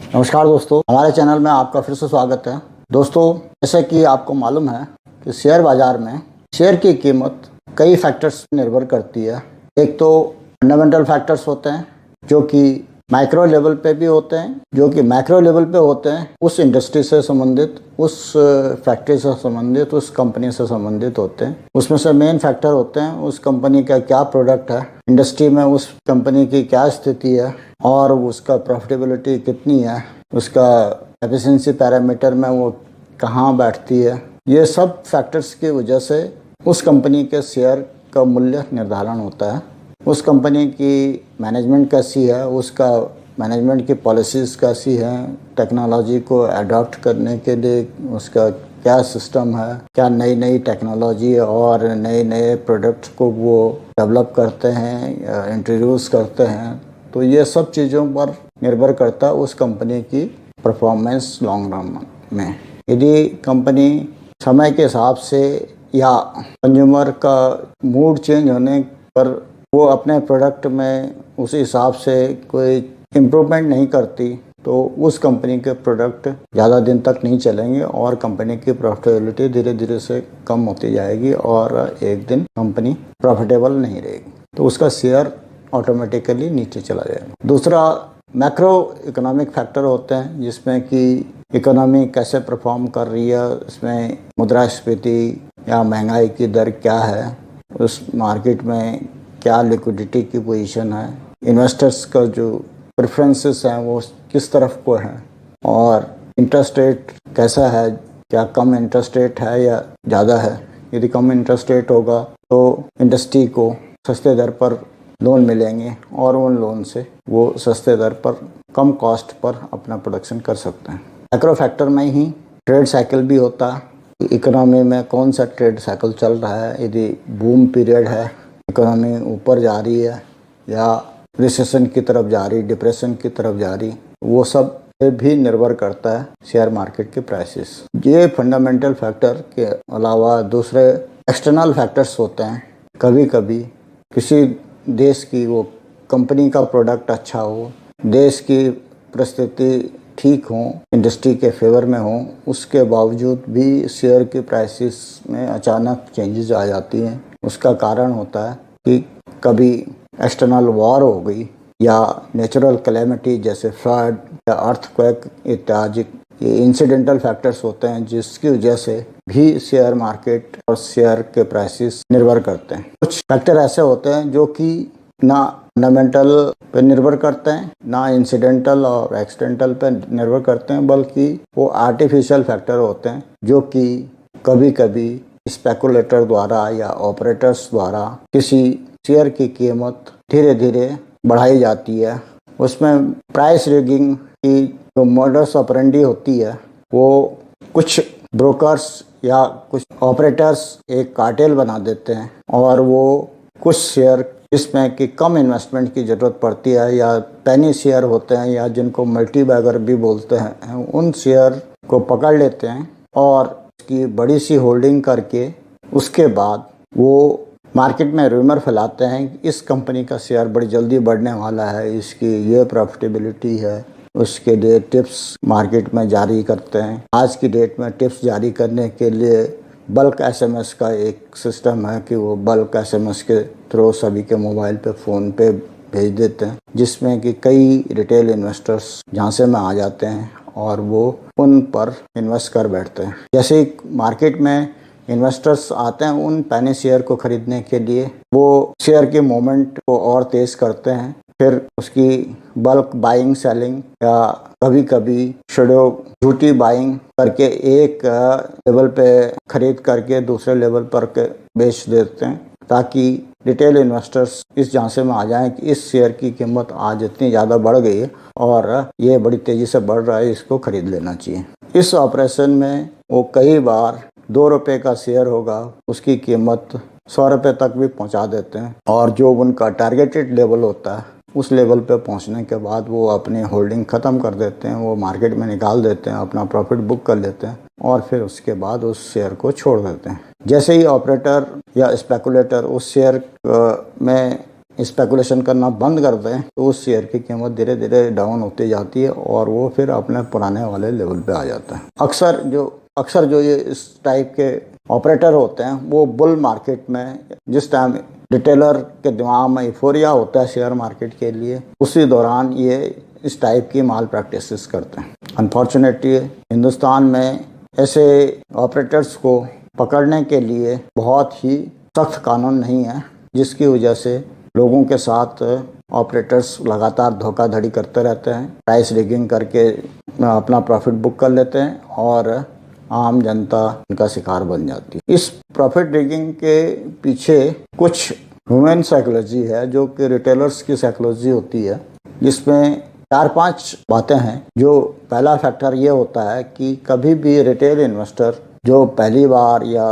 नमस्कार दोस्तों, हमारे चैनल में आपका फिर से स्वागत है। दोस्तों, जैसे कि आपको मालूम है कि शेयर बाजार में शेयर की कीमत कई फैक्टर्स पर निर्भर करती है। एक तो फंडामेंटल फैक्टर्स होते हैं जो कि माइक्रो लेवल पे भी होते हैं, जो कि मैक्रो लेवल पे होते हैं, उस इंडस्ट्री से संबंधित, उस फैक्ट्री से संबंधित, उस कंपनी से संबंधित होते हैं। उसमें से मेन फैक्टर होते हैं उस कंपनी का क्या प्रोडक्ट है, इंडस्ट्री में उस कंपनी की क्या स्थिति है और उसका प्रॉफिटेबिलिटी कितनी है, उसका एफिशिएंसी पैरामीटर में वो कहाँ बैठती है। ये सब फैक्टर्स की वजह से उस कंपनी के शेयर का मूल्य निर्धारण होता है। उस कंपनी की मैनेजमेंट कैसी है, उसका मैनेजमेंट की पॉलिसीज़ कैसी हैं, टेक्नोलॉजी को अडॉप्ट करने के लिए उसका क्या सिस्टम है, क्या नई नई टेक्नोलॉजी और नए नए प्रोडक्ट्स को वो डेवलप करते हैं, इंट्रोड्यूस करते हैं। तो ये सब चीज़ों पर निर्भर करता है उस कंपनी की परफॉर्मेंस लॉन्ग रन में। यदि कंपनी समय के हिसाब से या कंज्यूमर का मूड चेंज होने पर वो अपने प्रोडक्ट में उस हिसाब से कोई इम्प्रूवमेंट नहीं करती, तो उस कंपनी के प्रोडक्ट ज़्यादा दिन तक नहीं चलेंगे और कंपनी की प्रॉफिटेबिलिटी धीरे धीरे से कम होती जाएगी और एक दिन कंपनी प्रॉफिटेबल नहीं रहेगी, तो उसका शेयर ऑटोमेटिकली नीचे चला जाएगा। दूसरा, मैक्रो इकोनॉमिक फैक्टर होते हैं जिसमें कि इकोनॉमी कैसे परफॉर्म कर रही है, इसमें मुद्रास्फीति या महंगाई की दर क्या है, उस मार्केट में क्या लिक्विडिटी की पोजीशन है, इन्वेस्टर्स का जो प्रेफरेंसेस हैं वो किस तरफ को है, और इंटरेस्ट रेट कैसा है, क्या कम इंटरेस्ट रेट है या ज़्यादा है। यदि कम इंटरेस्ट रेट होगा तो इंडस्ट्री को सस्ते दर पर लोन मिलेंगे और उन लोन से वो सस्ते दर पर कम कॉस्ट पर अपना प्रोडक्शन कर सकते हैं। मैक्रो फैक्टर में ही ट्रेड साइकिल भी होता है, इकोनॉमी में कौन सा ट्रेड साइकिल चल रहा है। यदि बूम पीरियड है, इकोनॉमी ऊपर जा रही है या रिसेशन की तरफ जा रही, डिप्रेशन की तरफ जा रही, वो सब पे भी निर्भर करता है शेयर मार्केट के प्राइसेस। ये फंडामेंटल फैक्टर के अलावा दूसरे एक्सटर्नल फैक्टर्स होते हैं। कभी कभी किसी देश की वो कंपनी का प्रोडक्ट अच्छा हो, देश की परिस्थिति ठीक हो, इंडस्ट्री के फेवर में हो, उसके बावजूद भी शेयर की प्राइसेस में अचानक चेंजेस आ जाती हैं। उसका कारण होता है कि कभी एक्सटर्नल वॉर हो गई या नेचुरल कैलेमिटी जैसे फ्लड या अर्थक्वेक इत्यादि, ये इंसिडेंटल फैक्टर्स होते हैं जिसकी वजह से भी शेयर मार्केट और शेयर के प्राइसेस निर्भर करते हैं। कुछ फैक्टर ऐसे होते हैं जो कि ना फंडामेंटल पे निर्भर करते हैं, ना इंसिडेंटल और एक्सीडेंटल पे निर्भर करते हैं, बल्कि वो आर्टिफिशियल फैक्टर होते हैं जो कि कभी कभी स्पेकुलेटर द्वारा या ऑपरेटर्स द्वारा किसी शेयर की कीमत धीरे धीरे बढ़ाई जाती है। उसमें प्राइस रिगिंग की जो मॉडस ऑपरेंडी होती है, वो कुछ ब्रोकर्स या कुछ ऑपरेटर्स एक कार्टेल बना देते हैं और वो कुछ शेयर जिसमें कि कम इन्वेस्टमेंट की ज़रूरत पड़ती है या पेनी शेयर होते हैं या जिनको मल्टी बैगर भी बोलते हैं, उन शेयर को पकड़ लेते हैं और उसकी बड़ी सी होल्डिंग करके उसके बाद वो मार्केट में रूमर फैलाते हैं कि इस कंपनी का शेयर बड़ी जल्दी बढ़ने वाला है, इसकी ये प्रॉफिटेबिलिटी है। उसके लिए टिप्स मार्केट में जारी करते हैं। आज की डेट में टिप्स जारी करने के लिए बल्क एसएमएस का एक सिस्टम है कि वो बल्क एसएमएस के थ्रू सभी के मोबाइल पे, फ़ोन पे भेज देते हैं, जिसमें कि कई रिटेल इन्वेस्टर्स झांसे में आ जाते हैं और वो उन पर इन्वेस्ट कर बैठते हैं। जैसे ही मार्केट में इन्वेस्टर्स आते हैं उन पेनी शेयर को खरीदने के लिए, वो शेयर के मोमेंट को और तेज़ करते हैं, फिर उसकी बल्क बाइंग सेलिंग या कभी कभी शेडो झूठी बाइंग करके एक लेवल पे खरीद करके दूसरे लेवल पर बेच देते हैं, ताकि रिटेल इन्वेस्टर्स इस झांसे में आ जाएं कि इस शेयर की कीमत आज इतनी ज़्यादा बढ़ गई है और ये बड़ी तेज़ी से बढ़ रहा है, इसको खरीद लेना चाहिए। इस ऑपरेशन में वो कई बार 2 रुपये का शेयर होगा, उसकी कीमत 100 रुपये तक भी पहुंचा देते हैं और जो उनका टारगेटेड लेवल होता है उस लेवल पे पहुंचने के बाद वो अपनी होल्डिंग ख़त्म कर देते हैं, वो मार्केट में निकाल देते हैं, अपना प्रॉफिट बुक कर लेते हैं और फिर उसके बाद उस शेयर को छोड़ देते हैं। जैसे ही ऑपरेटर या स्पेकुलेटर उस शेयर में स्पेकुलेशन करना बंद कर दें तो उस शेयर की कीमत धीरे धीरे डाउन होती जाती है और वो फिर अपने पुराने वाले लेवल पे आ जाता है। अक्सर जो ये इस टाइप के ऑपरेटर होते हैं वो बुल मार्केट में जिस टाइम रिटेलर के दिमाग में यूफोरिया होता है शेयर मार्केट के लिए, उसी दौरान ये इस टाइप की माल प्रैक्टिसेस करते हैं। अनफॉर्चुनेटली हिंदुस्तान में ऐसे ऑपरेटर्स को पकड़ने के लिए बहुत ही सख्त कानून नहीं है, जिसकी वजह से लोगों के साथ ऑपरेटर्स लगातार धोखाधड़ी करते रहते हैं, प्राइस रिगिंग करके अपना प्रॉफिट बुक कर लेते हैं और आम जनता इनका शिकार बन जाती है। इस प्रॉफिट रिगिंग के पीछे कुछ ह्यूमन साइकोलॉजी है जो कि रिटेलर्स की साइकोलॉजी होती है, जिसमें 4-5 बातें हैं। जो पहला फैक्टर ये होता है कि कभी भी रिटेल इन्वेस्टर जो पहली बार या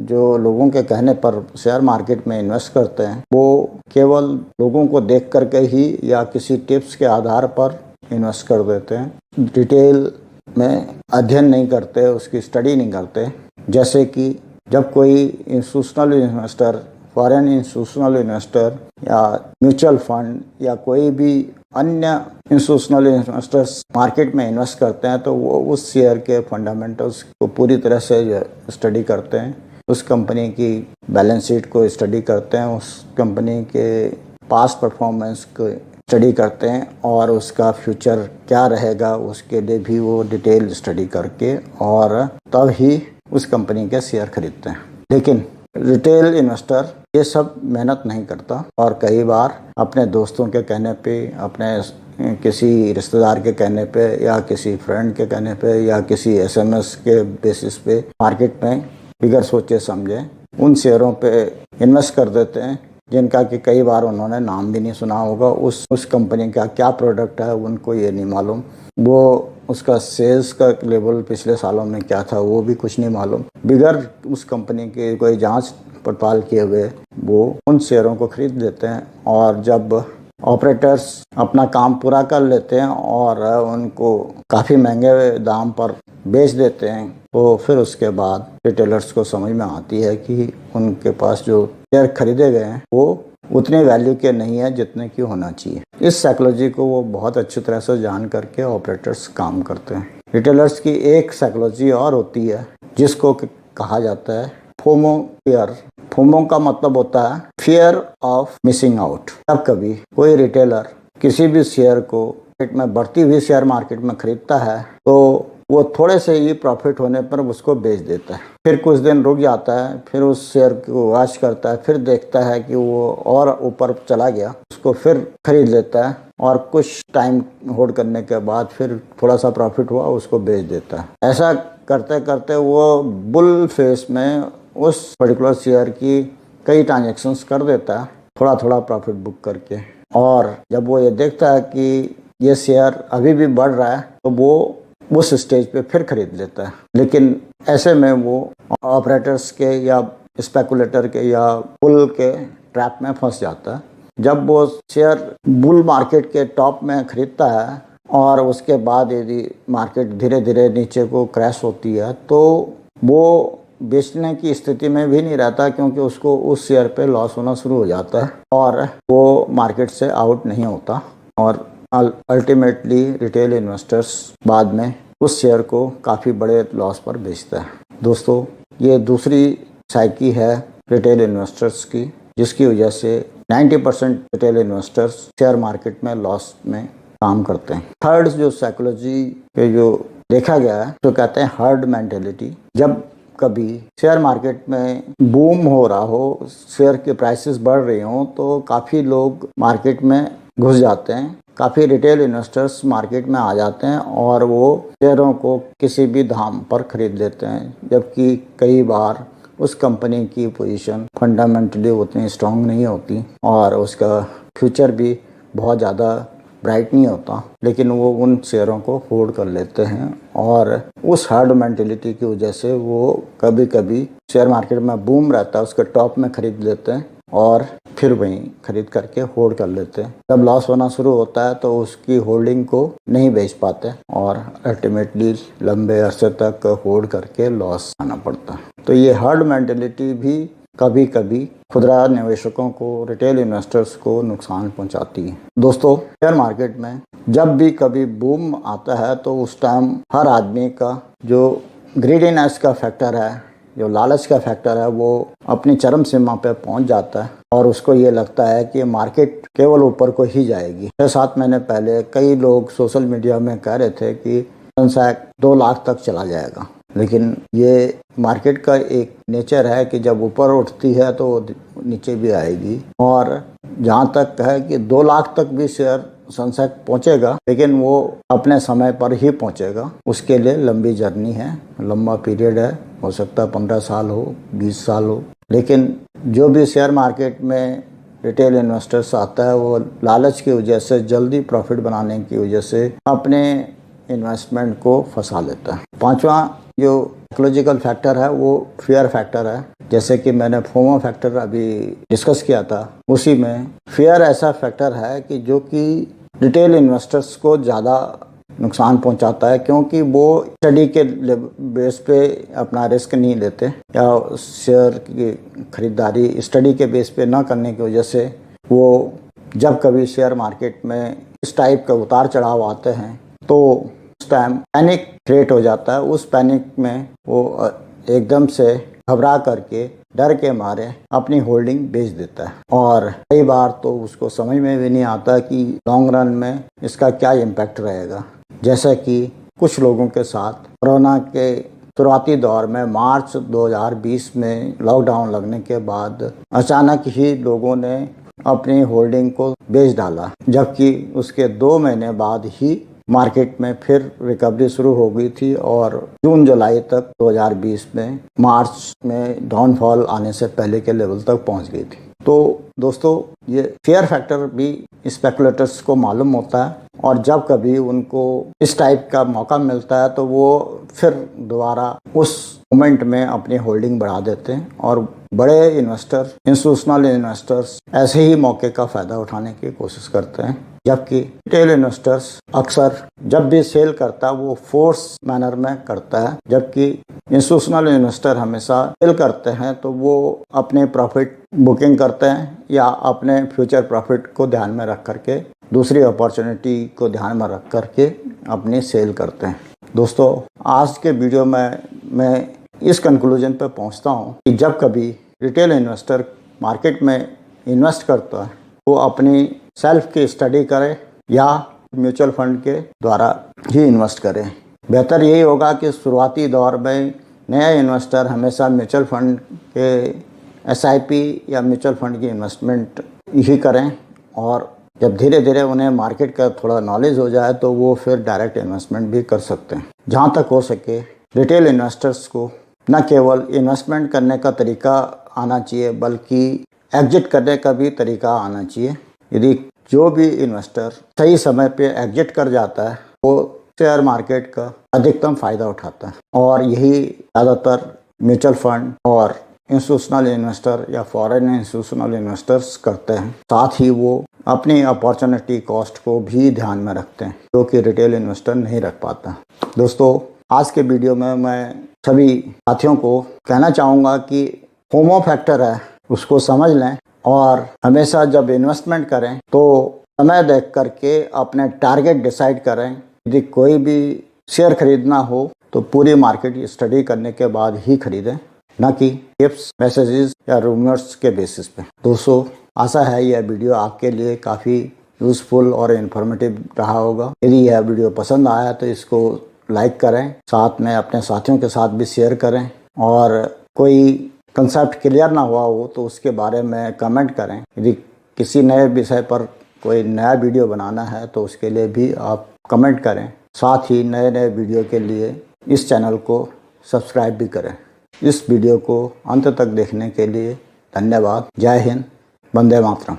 जो लोगों के कहने पर शेयर मार्केट में इन्वेस्ट करते हैं वो केवल लोगों को देख करके ही या किसी टिप्स के आधार पर इन्वेस्ट कर देते हैं। डिटेल में अध्ययन नहीं करते, उसकी स्टडी नहीं करते। जैसे कि जब कोई institutional investor, foreign institutional investor या म्यूचुअल फंड या कोई भी अन्य इंस्टीट्यूशनल इन्वेस्टर्स मार्केट में इन्वेस्ट करते हैं तो वो उस शेयर के फंडामेंटल्स को पूरी तरह से स्टडी करते हैं, उस कंपनी की बैलेंस शीट को स्टडी करते हैं, उस कंपनी के पास्ट परफॉर्मेंस को स्टडी करते हैं और उसका फ्यूचर क्या रहेगा उसके लिए भी वो डिटेल स्टडी करके और तब ही उस कंपनी के शेयर खरीदते हैं। लेकिन रिटेल इन्वेस्टर ये सब मेहनत नहीं करता और कई बार अपने दोस्तों के कहने पे, अपने किसी रिश्तेदार के कहने पे या किसी फ्रेंड के कहने पे या किसी एसएमएस के बेसिस पे मार्केट में बिगर सोचे समझे उन शेयरों पे इन्वेस्ट कर देते हैं, जिनका कि कई बार उन्होंने नाम भी नहीं सुना होगा। उस कंपनी का क्या प्रोडक्ट है उनको ये नहीं मालूम, वो उसका सेल्स का लेवल पिछले सालों में क्या था वो भी कुछ नहीं मालूम। बिगर उस कंपनी की कोई जांच पड़ताल किए हुए वो उन शेयरों को खरीद देते हैं और जब ऑपरेटर्स अपना काम पूरा कर लेते हैं और उनको काफ़ी महंगे दाम पर बेच देते हैं तो फिर उसके बाद रिटेलर्स को समझ में आती है कि उनके पास जो शेयर खरीदे गए हैं वो उतने वैल्यू के नहीं है जितने की होना चाहिए। इस साइकोलॉजी को वो बहुत अच्छी तरह से जान करके ऑपरेटर्स काम करते हैं। रिटेलर्स की एक साइकोलॉजी और होती है जिसको कहा जाता है फोमो फियर। फोमो का मतलब होता है फियर ऑफ मिसिंग आउट। तब कभी कोई रिटेलर किसी भी शेयर को मार्केट में बढ़ती हुई शेयर मार्केट में खरीदता है तो वो थोड़े से ही प्रॉफिट होने पर उसको बेच देता है, फिर कुछ दिन रुक जाता है, फिर उस शेयर को वॉच करता है, फिर देखता है कि वो और ऊपर चला गया, उसको फिर खरीद लेता है और कुछ टाइम होल्ड करने के बाद फिर थोड़ा सा प्रॉफिट हुआ उसको बेच देता है। ऐसा करते करते वो बुल फेस में उस पर्टिकुलर शेयर की कई ट्रांजेक्शन्स कर देता है थोड़ा थोड़ा प्रॉफिट बुक करके, और जब वो ये देखता है कि ये शेयर अभी भी बढ़ रहा है तो वो उस स्टेज पे फिर खरीद लेता है। लेकिन ऐसे में वो ऑपरेटर्स के या स्पेकुलेटर के या बुल के ट्रैप में फंस जाता है। जब वो शेयर बुल मार्केट के टॉप में खरीदता है और उसके बाद यदि मार्केट धीरे धीरे नीचे को क्रैश होती है तो वो बेचने की स्थिति में भी नहीं रहता, क्योंकि उसको उस शेयर पे लॉस होना शुरू हो जाता है और वो मार्केट से आउट नहीं होता और अल्टीमेटली रिटेल इन्वेस्टर्स बाद में उस शेयर को काफ़ी बड़े लॉस पर बेचता है। दोस्तों, ये दूसरी साइकी है रिटेल इन्वेस्टर्स की, जिसकी वजह से 90% रिटेल इन्वेस्टर्स शेयर मार्केट में लॉस में काम करते हैं। थर्ड जो साइकोलॉजी पे जो देखा गया है तो कहते हैं हर्ड मेंटेलिटी। जब कभी शेयर मार्केट में बूम हो रहा हो, शेयर के प्राइसेस बढ़ रही हों तो काफ़ी लोग मार्केट में घुस जाते हैं, काफ़ी रिटेल इन्वेस्टर्स मार्केट में आ जाते हैं और वो शेयरों को किसी भी दाम पर खरीद लेते हैं, जबकि कई बार उस कंपनी की पोजीशन फंडामेंटली उतनी स्ट्रांग नहीं होती और उसका फ्यूचर भी बहुत ज़्यादा ब्राइट नहीं होता, लेकिन वो उन शेयरों को होल्ड कर लेते हैं और उस हार्ड मेंटेलिटी की वजह से वो कभी कभी शेयर मार्केट में बूम रहता है उसके टॉप में खरीद लेते हैं और फिर वहीं खरीद करके होल्ड कर लेते हैं। जब लॉस होना शुरू होता है तो उसकी होल्डिंग को नहीं बेच पाते और अल्टीमेटली लंबे अरसे तक होल्ड करके लॉस आना पड़ता है। तो ये हार्ड मेंटेलिटी भी कभी कभी खुदरा निवेशकों को, रिटेल इन्वेस्टर्स को नुकसान पहुंचाती है। दोस्तों, शेयर मार्केट में जब भी कभी बूम आता है तो उस टाइम हर आदमी का जो ग्रीडीनेस का फैक्टर है, जो लालच का फैक्टर है, वो अपनी चरम सीमा पे पहुंच जाता है और उसको ये लगता है कि मार्केट केवल ऊपर को ही जाएगी। 6-7 महीने पहले कई लोग सोशल मीडिया में कह रहे थे कि सेंसेक्स 2 लाख तक चला जाएगा, लेकिन ये मार्केट का एक नेचर है कि जब ऊपर उठती है तो नीचे भी आएगी। और जहाँ तक है कि 2 लाख तक भी शेयर सेंसेक्स पहुंचेगा, लेकिन वो अपने समय पर ही पहुंचेगा। उसके लिए लंबी जर्नी है, लंबा पीरियड है, हो सकता है 15 साल हो, 20 साल हो। लेकिन जो भी शेयर मार्केट में रिटेल इन्वेस्टर्स आता है वो लालच की वजह से, जल्दी प्रॉफिट बनाने की वजह से अपने इन्वेस्टमेंट को फंसा लेता है। 5वां जो साइकोलॉजिकल फैक्टर है वो फियर फैक्टर है। जैसे कि मैंने फोमो फैक्टर अभी डिस्कस किया था, उसी में फियर ऐसा फैक्टर है कि जो कि रिटेल इन्वेस्टर्स को ज़्यादा नुकसान पहुंचाता है, क्योंकि वो स्टडी के बेस पे अपना रिस्क नहीं लेते या शेयर की खरीदारी स्टडी के बेस पे ना करने की वजह से वो जब कभी शेयर मार्केट में इस टाइप का उतार चढ़ाव आते हैं तो उस टाइम पैनिक क्रिएट हो जाता है। उस पैनिक में वो एकदम से घबरा करके, डर के मारे अपनी होल्डिंग बेच देता है और कई बार तो उसको समझ में भी नहीं आता कि लॉन्ग रन में इसका क्या इम्पैक्ट रहेगा। जैसा कि कुछ लोगों के साथ कोरोना के शुरुआती दौर में मार्च 2020 में लॉकडाउन लगने के बाद अचानक ही लोगों ने अपनी होल्डिंग को बेच डाला, जबकि उसके 2 महीने बाद ही मार्केट में फिर रिकवरी शुरू हो गई थी और जून जुलाई तक 2020 में, मार्च में डाउनफॉल आने से पहले के लेवल तक पहुंच गई थी। तो दोस्तों, ये फेयर फैक्टर भी स्पेकुलेटर्स को मालूम होता है और जब कभी उनको इस टाइप का मौका मिलता है तो वो फिर दोबारा उस मोमेंट में अपनी होल्डिंग बढ़ा देते हैं और बड़े इन्वेस्टर, इंस्टीट्यूशनल इन्वेस्टर्स ऐसे ही मौके का फ़ायदा उठाने की कोशिश करते हैं। जबकि रिटेल इन्वेस्टर्स अक्सर जब भी सेल करता है वो फोर्स मैनर में करता है, जबकि इंस्टीट्यूशनल इन्वेस्टर हमेशा सेल करते हैं तो वो अपने प्रॉफिट बुकिंग करते हैं या अपने फ्यूचर प्रॉफिट को ध्यान में रख करके, दूसरी अपॉर्चुनिटी को ध्यान में रख करके अपनी सेल करते हैं। दोस्तों, आज के वीडियो में मैं इस कंक्लूजन पर पहुंचता हूं कि जब कभी रिटेल इन्वेस्टर मार्केट में इन्वेस्ट करता है वो अपनी सेल्फ की स्टडी करे या म्यूचुअल फंड के द्वारा ही इन्वेस्ट करें। बेहतर यही होगा कि शुरुआती दौर में नया इन्वेस्टर हमेशा म्यूचुअल फंड के SIP या म्यूचुअल फंड की इन्वेस्टमेंट ही करें और जब धीरे धीरे उन्हें मार्केट का थोड़ा नॉलेज हो जाए तो वो फिर डायरेक्ट इन्वेस्टमेंट भी कर सकते हैं। जहाँ तक हो सके रिटेल इन्वेस्टर्स को न केवल इन्वेस्टमेंट करने का तरीका आना चाहिए बल्कि एग्जिट करने का भी तरीका आना चाहिए। यदि जो भी इन्वेस्टर सही समय पे एग्जिट कर जाता है वो शेयर मार्केट का अधिकतम फायदा उठाता है और यही ज़्यादातर म्यूचुअल फंड और इंस्टीट्यूशनल इन्वेस्टर या फॉरेन इंस्टीट्यूशनल इन्वेस्टर्स करते हैं। साथ ही वो अपनी अपॉर्चुनिटी कॉस्ट को भी ध्यान में रखते हैं, जो कि रिटेल इन्वेस्टर नहीं रख पाता। दोस्तों, आज के वीडियो में मैं सभी साथियों को कहना चाहूँगा कि फोमो फैक्टर है उसको समझ लें और हमेशा जब इन्वेस्टमेंट करें तो समय देख करके अपने टारगेट डिसाइड करें। यदि कोई भी शेयर खरीदना हो तो पूरी मार्केट स्टडी करने के बाद ही खरीदें, न कि टिप्स, मैसेजेस या रूमर्स के बेसिस पे। दोस्तों, आशा है यह वीडियो आपके लिए काफ़ी यूज़फुल और इन्फॉर्मेटिव रहा होगा। यदि यह वीडियो पसंद आया तो इसको लाइक करें, साथ में अपने साथियों के साथ भी शेयर करें और कोई कंसेप्ट क्लियर ना हुआ हो तो उसके बारे में कमेंट करें। यदि किसी नए विषय पर कोई नया वीडियो बनाना है तो उसके लिए भी आप कमेंट करें। साथ ही नए नए वीडियो के लिए इस चैनल को सब्सक्राइब भी करें। इस वीडियो को अंत तक देखने के लिए धन्यवाद। जय हिंद, वंदे मातरम।